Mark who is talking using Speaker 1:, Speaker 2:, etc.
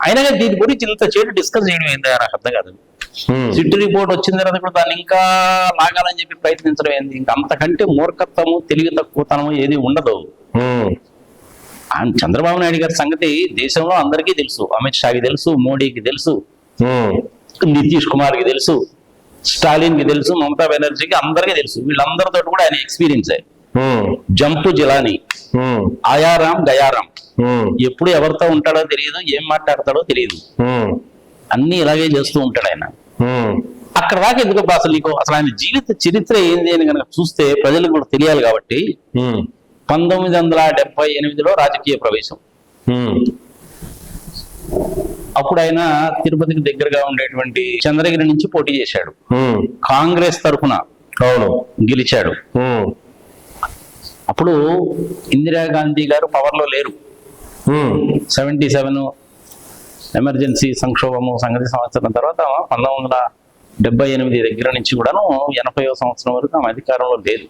Speaker 1: అయినా కానీ దీని గురించి ఇంత చేటు డిస్కస్ చేయడం ఏంటి నాకు అర్థం కాదు. సిట్ రిపోర్ట్ వచ్చిన తర్వాత కూడా దాన్ని ఇంకా లాగాలని చెప్పి ప్రయత్నించడం ఏంది? ఇంకా అంతకంటే మూర్ఖత్వము, తెలివి తక్కువతనము ఏది ఉండదు. చంద్రబాబు నాయుడు గారి సంగతి దేశంలో అందరికీ తెలుసు. అమిత్ షాకి తెలుసు, మోడీకి తెలుసు, నితీష్ కుమార్కి తెలుసు, స్టాలిన్కి తెలుసు, మమతా బెనర్జీకి అందరికీ తెలుసు. వీళ్ళందరితో కూడా ఆయన ఎక్స్పీరియన్స్. జంపు జిలానీ, ఆయారాం గయారాం, ఎప్పుడు ఎవరితో ఉంటాడో తెలియదు, ఏం మాట్లాడతాడో తెలియదు, అన్ని ఇలాగే చేస్తూ ఉంటాడు ఆయన. అక్కడ దాకా ఎందుకు అసలు నీకు అసలు ఆయన జీవిత చరిత్ర ఏంది అని కనుక చూస్తే ప్రజలకు కూడా తెలియాలి. కాబట్టి 1978లో రాజకీయ ప్రవేశం. అప్పుడు ఆయన తిరుపతికి దగ్గరగా ఉండేటువంటి చంద్రగిరి నుంచి పోటీ చేశాడు. కాంగ్రెస్ తరఫున గెలిచాడు. అప్పుడు ఇందిరాగాంధీ గారు పవర్ లో లేరు. 77 ఎమర్జెన్సీ సంక్షోభము సంగతి సంవత్సరం తర్వాత 1978 దగ్గర నుంచి కూడాను 80వ సంవత్సరం వరకు ఆమె అధికారంలో లేదు.